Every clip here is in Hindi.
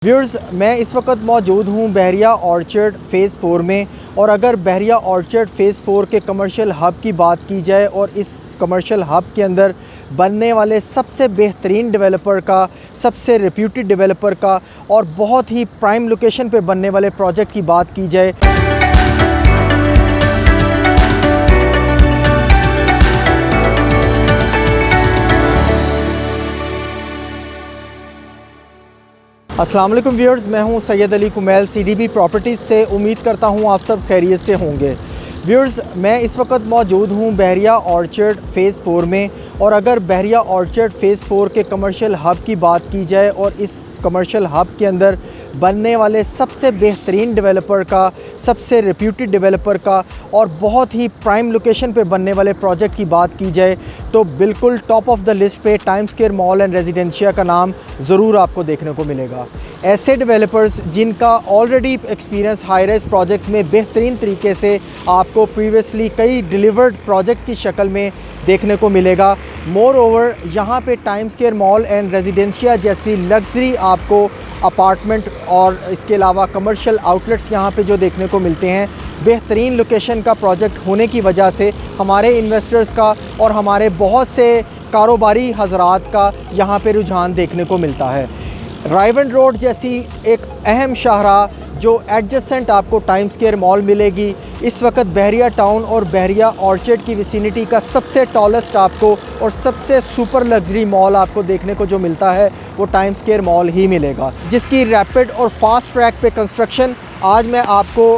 व्यूअर्स, मैं इस वक्त मौजूद हूँ बहरिया ऑर्चर्ड फ़ेज़ 4 में। और अगर बहरिया ऑर्चर्ड फ़ेज़ 4 के कमर्शियल हब की बात की जाए और इस कमर्शियल हब के अंदर बनने वाले सबसे बेहतरीन डेवलपर का, सबसे रेप्यूटेड डेवलपर का और बहुत ही प्राइम लोकेशन पे बनने वाले प्रोजेक्ट की बात की जाए, अस्सलाम वालेकुम व्यूअर्स, मैं हूं सैयद अली कुमैल CDB प्रॉपर्टीज़ से। उम्मीद करता हूं आप सब खैरियत से होंगे। व्यूअर्स, मैं इस वक्त मौजूद हूं बहरिया ऑर्चर्ड फ़ेज़ 4 में। और अगर बहरिया ऑर्चर्ड फ़ेज़ 4 के कमर्शियल हब की बात की जाए और इस कमर्शियल हब के अंदर बनने वाले सबसे बेहतरीन डेवलपर का, सबसे रेप्यूटेड डेवलपर का और बहुत ही प्राइम लोकेशन पे बनने वाले प्रोजेक्ट की बात की जाए तो बिल्कुल टॉप ऑफ द लिस्ट पे time square mall and residencia का नाम ज़रूर आपको देखने को मिलेगा। ऐसे डेवलपर्स जिनका already experience high rise project में बेहतरीन तरीके से आपको प्रीवियसली कई डिलीवर्ड प्रोजेक्ट की शक्ल में देखने को मिलेगा। मोर ओवर यहाँ पे time square mall and residencia जैसी लग्जरी आपको अपार्टमेंट और इसके अलावा कमर्शियल आउटलेट्स यहाँ पे जो देखने को मिलते हैं, बेहतरीन लोकेशन का प्रोजेक्ट होने की वजह से हमारे इन्वेस्टर्स का और हमारे बहुत से कारोबारी हजरात का यहाँ पे रुझान देखने को मिलता है। रायवन रोड जैसी एक अहम शाहरा जो एडजेसेंट आपको टाइम स्क्वायर मॉल मिलेगी, इस वक्त बहरिया टाउन और बहरिया ऑर्चर्ड की विसिनिटी का सबसे टॉलेस्ट आपको और सबसे सुपर लग्जरी मॉल आपको देखने को जो मिलता है वो टाइम स्क्वायर मॉल ही मिलेगा, जिसकी रैपिड और फास्ट ट्रैक पे कंस्ट्रक्शन आज मैं आपको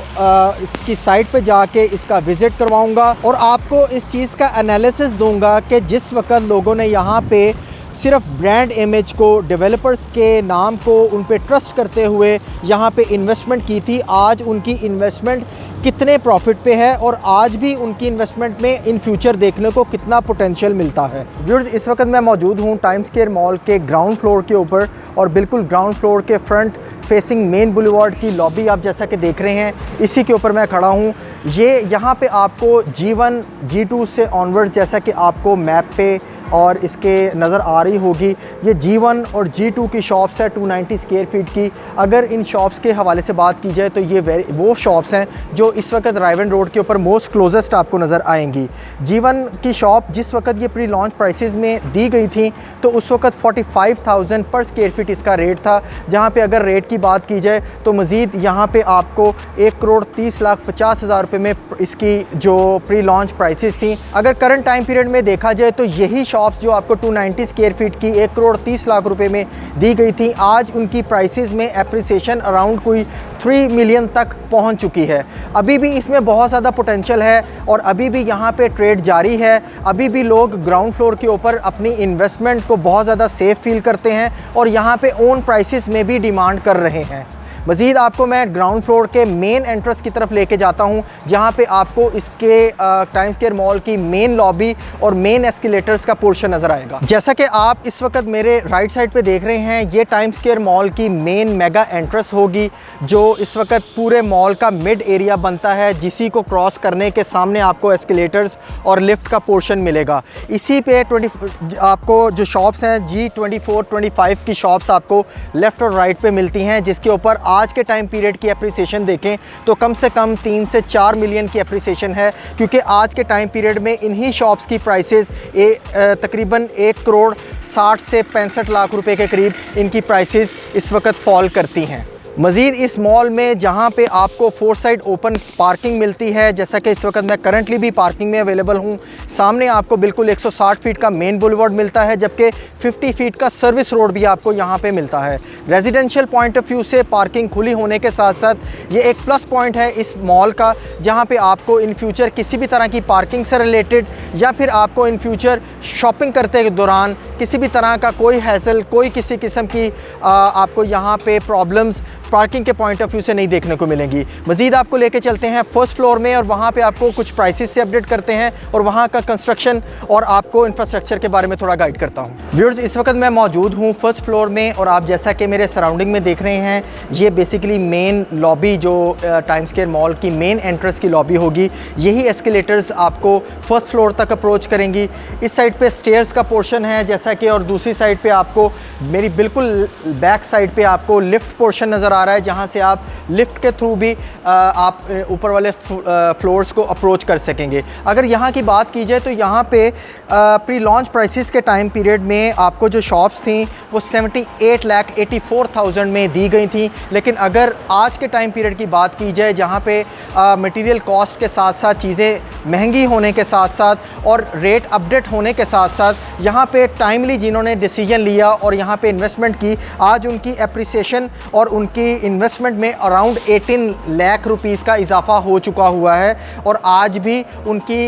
इसकी साइट पे जाके इसका विज़िट करवाऊंगा और आपको इस चीज़ का एनालिसिस दूंगा कि जिस वक्त लोगों ने यहाँ पे सिर्फ ब्रांड इमेज को, डेवलपर्स के नाम को उन पे ट्रस्ट करते हुए यहाँ पे इन्वेस्टमेंट की थी, आज उनकी इन्वेस्टमेंट कितने प्रॉफिट पे है और आज भी उनकी इन्वेस्टमेंट में इन फ्यूचर देखने को कितना पोटेंशियल मिलता है। व्यूअर्स, इस वक्त मैं मौजूद हूँ टाइम स्क्वायर मॉल के ग्राउंड फ्लोर के ऊपर और बिल्कुल ग्राउंड फ्लोर के फ्रंट फेसिंग मेन बुलेवार्ड की लॉबी आप जैसा कि देख रहे हैं, इसी के ऊपर मैं खड़ा हूँ। ये यहाँ पे आपको G1 G2 से ऑनवर्ड्स जैसा कि आपको मैप पे और इसके नज़र आ रही होगी, ये G1 और G2 की शॉप्स है 290 स्क्वायर फीट की। अगर इन शॉप्स के हवाले से बात की जाए तो ये वो शॉप्स हैं जो इस वक्त रायवन रोड के ऊपर मोस्ट क्लोजेस्ट आपको नज़र आएंगी। G1 की शॉप जिस वक्त ये प्री लॉन्च प्राइसेस में दी गई थी तो उस वक्त 45,000 पर स्क्वायर फीट इसका रेट था, जहाँ पे अगर रेट की बात की जाए तो मज़ीद यहाँ पे आपको 1,30,50,000 रुपये में इसकी जो प्री लॉन्च प्राइसेस थी। अगर करंट टाइम पीरियड में देखा जाए तो यही शॉप्स जो आपको 290 स्क्वायर फीट की 1,30,00,000 रुपये में दी गई थी, आज उनकी प्राइसेस में एप्रिसिएशन अराउंड कोई 3 मिलियन तक पहुंच चुकी है। अभी भी इसमें बहुत ज़्यादा पोटेंशियल है और अभी भी यहाँ पे ट्रेड जारी है। अभी भी लोग ग्राउंड फ्लोर के ऊपर अपनी इन्वेस्टमेंट को बहुत ज़्यादा सेफ फील करते हैं और यहाँ पे ओन प्राइसेस में भी डिमांड कर रहे हैं। मज़ीद आपको मैं ग्राउंड फ्लोर के मेन एंट्रेंस की तरफ लेके जाता हूँ, जहाँ पे आपको इसके टाइम स्क्वायर मॉल की मेन लॉबी और मेन एस्केलेटर्स का पोर्शन नज़र आएगा। जैसा कि आप इस वक्त मेरे राइट साइड पे देख रहे हैं, ये टाइम स्क्वायर मॉल की मेन मेगा एंट्रेंस होगी जो इस वक्त पूरे मॉल का मिड एरिया बनता है, जिसी को क्रॉस करने के सामने आपको एस्केलेटर्स और लिफ्ट का पोर्शन मिलेगा। इसी पे आपको जो शॉप्स हैं G24, 25 की शॉप्स आपको लेफ़्ट और राइट पे मिलती हैं, जिसके ऊपर आज के टाइम पीरियड की एप्रिसिएशन देखें तो कम से कम 3 से 4 मिलियन की एप्रिसिएशन है, क्योंकि आज के टाइम पीरियड में इन्हीं शॉप्स की प्राइसेस तकरीबन 1,60,00,000 से 65 लाख रुपए के करीब इनकी प्राइसेस इस वक्त फॉल करती हैं। मज़ीद इस मॉल में जहाँ पे आपको 4 साइड ओपन पार्किंग मिलती है, जैसा कि इस वक्त मैं करंटली भी पार्किंग में अवेलेबल हूँ, सामने आपको बिल्कुल 160 फीट का मेन बुलेवार्ड मिलता है, जबकि 50 फीट का सर्विस रोड भी आपको यहाँ पे मिलता है। रेजिडेंशियल पॉइंट ऑफ व्यू से पार्किंग खुली होने के साथ साथ ये एक प्लस पॉइंट है इस मॉल का, जहाँ पे आपको इन फ्यूचर किसी भी तरह की पार्किंग से रिलेटेड या फिर आपको इन फ्यूचर शॉपिंग करते के दौरान किसी भी तरह का कोई हैसल, कोई किसी किस्म की आपको यहाँ पे प्रॉब्लम्स पार्किंग के पॉइंट ऑफ व्यू से नहीं देखने को मिलेंगी। मज़ीद आपको लेके चलते हैं फर्स्ट फ्लोर में और वहाँ पे आपको कुछ प्राइसेस से अपडेट करते हैं और वहाँ का कंस्ट्रक्शन और आपको इंफ्रास्ट्रक्चर के बारे में थोड़ा गाइड करता हूँ। व्यूअर्स, इस वक्त मैं मौजूद हूँ फर्स्ट फ्लोर में और आप जैसा कि मेरे सराउंडिंग में देख रहे हैं, ये बेसिकली मेन लॉबी जो टाइम स्क्वायर मॉल की मेन एंट्रेंस की लॉबी होगी। यही एस्केलेटर्स आपको फर्स्ट फ्लोर तक अप्रोच करेंगी। इस साइड पे स्टेयर्स का पोर्शन है जैसा कि, और दूसरी साइड पे आपको मेरी बिल्कुल बैक साइड पे आपको लिफ्ट पोर्शन नज़र आ रहा है, जहाँ से आप लिफ्ट के थ्रू भी आप ऊपर वाले फ्लोर्स को अप्रोच कर सकेंगे। अगर यहाँ की बात की जाए तो यहाँ पे प्री लॉन्च प्राइसेस के टाइम पीरियड में आपको जो शॉप्स थी वो 78,84,000 में दी गई थी, लेकिन अगर आज के टाइम पीरियड की बात की जाए जहाँ पे मटेरियल कॉस्ट के साथ साथ चीज़ें महंगी होने के साथ साथ और रेट अपडेट होने के साथ साथ यहाँ पे टाइमली जिन्होंने डिसीजन लिया और यहाँ पे इन्वेस्टमेंट की, आज उनकी एप्रिसिएशन और उनकी इन्वेस्टमेंट में अराउंड 18 लाख रुपीस का इजाफा हो चुका हुआ है और आज भी उनकी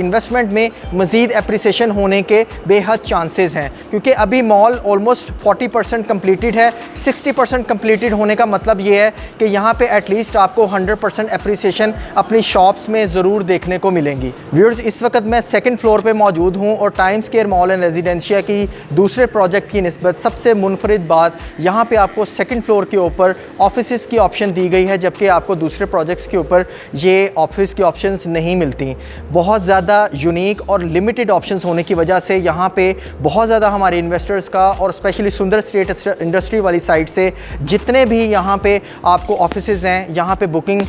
इन्वेस्टमेंट में मज़ीद एप्रिसिएशन होने के बेहद चांसेस हैं, क्योंकि अभी मॉल ऑलमोस्ट 40% कम्प्लीटेड है। 60% कम्प्लीटेड होने का मतलब ये है कि यहाँ पे एटलीस्ट आपको 100% एप्रिसिएशन अपनी शॉप्स में ज़रूर देखने को मिलेंगी। व्यूअर्स, इस वक्त मैं सेकंड फ्लोर पे मौजूद हूँ और time square mall and residencia की दूसरे प्रोजेक्ट की निस्बत सबसे मुनफरिद बात, यहाँ पे आपको सेकंड फ्लोर के ऊपर ऑफिसेज़ की ऑप्शन दी गई है, जबकि आपको दूसरे प्रोजेक्ट्स के ऊपर ये ऑफिस की ऑप्शंस नहीं मिलती। बहुत ज़्यादा यूनिक और लिमिटेड ऑप्शंस होने की वजह से यहाँ पे बहुत ज़्यादा हमारे इन्वेस्टर्स का और स्पेशली सुंदर स्ट्रीट इंडस्ट्री वाली साइड से जितने भी यहाँ पे आपको ऑफिसेज़ हैं, यहाँ पे बुकिंग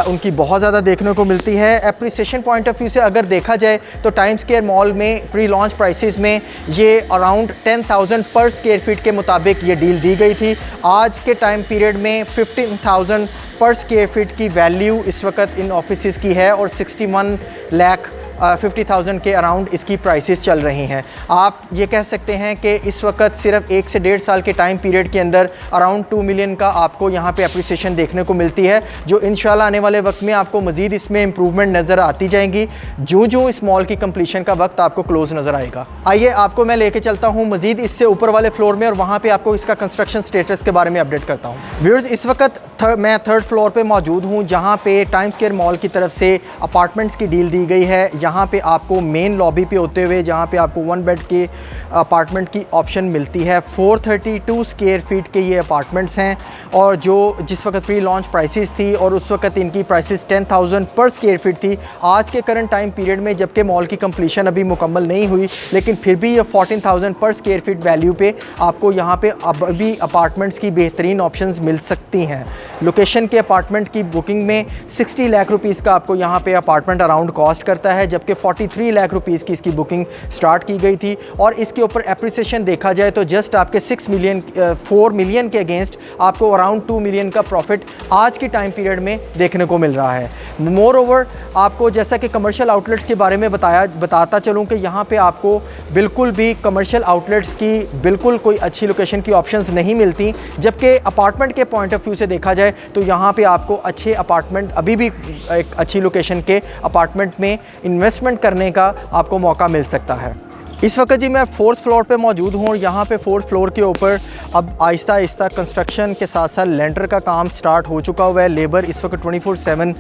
उनकी बहुत ज़्यादा देखने को मिलती है। एप्रिसिएशन पॉइंट ऑफ व्यू से अगर देखा जाए तो टाइम स्क्वायर मॉल में प्री लॉन्च प्राइसेस में ये अराउंड 10,000 पर स्क्वायर फीट के मुताबिक ये डील दी गई थी। आज के टाइम पीरियड में 15,000 पर स्क्वायर फीट की वैल्यू इस वक्त इन ऑफिसेज़ की है और 61,50,000 के अराउंड इसकी प्राइसेस चल रही हैं। आप ये कह सकते हैं कि इस वक्त सिर्फ 1 से 1.5 साल के टाइम पीरियड के अंदर अराउंड 2 मिलियन का आपको यहाँ पे अप्रिसिएशन देखने को मिलती है, जो इंशाल्लाह आने वाले वक्त में आपको मज़ीद इसमें इम्प्रूवमेंट नज़र आती जाएंगी जो इस मॉल की कंप्लीशन का वक्त आपको क्लोज नज़र आएगा। आइए आपको मैं लेके चलता हूँ मज़ीद इससे ऊपर वाले फ्लोर में और वहाँ पर आपको इसका कंस्ट्रक्शन स्टेटस के बारे में अपडेट करता हूँ। व्यूअर्स, इस वक्त मैं थर्ड फ्लोर पर मौजूद हूँ, जहाँ पे टाइम स्क्वायर मॉल की तरफ से अपार्टमेंट्स की डील दी गई है। यहाँ पे आपको मेन लॉबी पे होते हुए जहाँ पे आपको 1 बेड के अपार्टमेंट की ऑप्शन मिलती है। 432 स्क्वायर फीट के ये अपार्टमेंट्स हैं और जिस वक्त प्री लॉन्च प्राइसेस थी और उस वक्त इनकी प्राइसेस 10,000 पर स्क्वायर फीट थी। आज के करंट टाइम पीरियड में जबकि मॉल की कंप्लीशन अभी मुकम्मल नहीं हुई, लेकिन फिर भी ये 14,000 पर स्क्वायर फीट वैल्यू पे आपको यहाँ पे अभी अपार्टमेंट्स की बेहतरीन ऑप्शंस मिल सकती हैं। लोकेशन के अपार्टमेंट की बुकिंग में 60 लाख रुपीज़ का आपको यहाँ पे अपार्टमेंट अराउंड कॉस्ट करता है, जबकि 43 लाख रुपीज़ की इसकी बुकिंग स्टार्ट की गई थी। और इसके ऊपर एप्रिसिएशन देखा जाए तो जस्ट आपके 4 मिलियन के अगेंस्ट आपको अराउंड 2 मिलियन का प्रॉफिट आज के टाइम पीरियड में देखने को मिल रहा है। मोर ओवर आपको जैसा कि कमर्शियल आउटलेट्स के बारे में बताता चलूँ कि यहाँ पे आपको बिल्कुल भी कमर्शियल आउटलेट्स की बिल्कुल कोई अच्छी लोकेशन की ऑप्शंस नहीं मिलती, जबकि अपार्टमेंट के पॉइंट ऑफ व्यू से देखा जाए तो यहाँ पे आपको अच्छे अपार्टमेंट अभी भी एक अच्छी लोकेशन के अपार्टमेंट में इन्वेस्टमेंट करने का आपको मौका मिल सकता है। इस वक्त जी मैं 4th फ्लोर पे मौजूद हूँ और यहाँ पे 4th फ्लोर के ऊपर अब आहिस्ता आहिस्ता कंस्ट्रक्शन के साथ साथ लेंटर का काम स्टार्ट हो चुका हुआ है। लेबर इस वक्त 24/7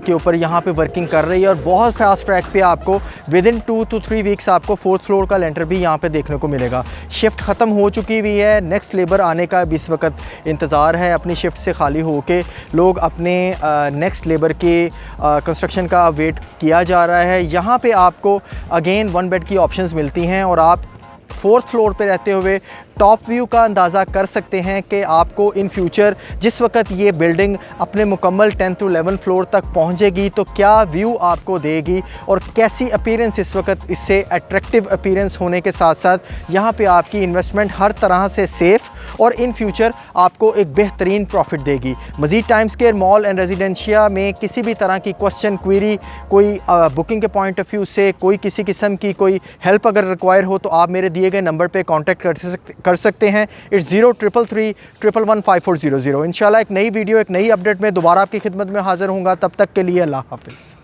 के ऊपर यहाँ पे वर्किंग कर रही है और बहुत फास्ट ट्रैक पे आपको विदिन 2 to 3 वीक्स आपको 4th फ्लोर का लेंटर भी यहाँ पे देखने को मिलेगा। शिफ्ट ख़त्म हो चुकी हुई है, नेक्स्ट लेबर आने का भी इस वक्त इंतज़ार है। अपनी शिफ्ट से खाली होकर लोग अपने नेक्स्ट लेबर के कंस्ट्रक्शन का वेट किया जा रहा है। यहाँ पर आपको अगेन 1 बेड की ऑप्शंस मिलती हैं और आप 4th फ्लोर पे रहते हुए टॉप व्यू का अंदाज़ा कर सकते हैं कि आपको इन फ्यूचर जिस वक्त ये बिल्डिंग अपने मुकम्मल 10th to 11th फ्लोर तक पहुंचेगी तो क्या व्यू आपको देगी और कैसी अपीयरेंस इस वक्त इससे अट्रैक्टिव अपीयरेंस होने के साथ साथ यहाँ पे आपकी इन्वेस्टमेंट हर तरह से सेफ़ और इन फ्यूचर आपको एक बेहतरीन प्रॉफिट देगी। मज़ीद time square mall and residencia में किसी भी तरह की क्वेश्चन क्वेरी, कोई बुकिंग के पॉइंट ऑफ व्यू से कोई किसी किस्म की कोई हेल्प अगर रिक्वायर हो तो आप मेरे दिए गए नंबर पे कांटेक्ट कर सकते हैं। इट्स 0333115400। इंशाल्लाह एक नई वीडियो एक नई अपडेट में दोबारा आपकी खिदमत में हाज़िर होऊंगा। तब तक के लिए अल्लाह हाफ़िज़।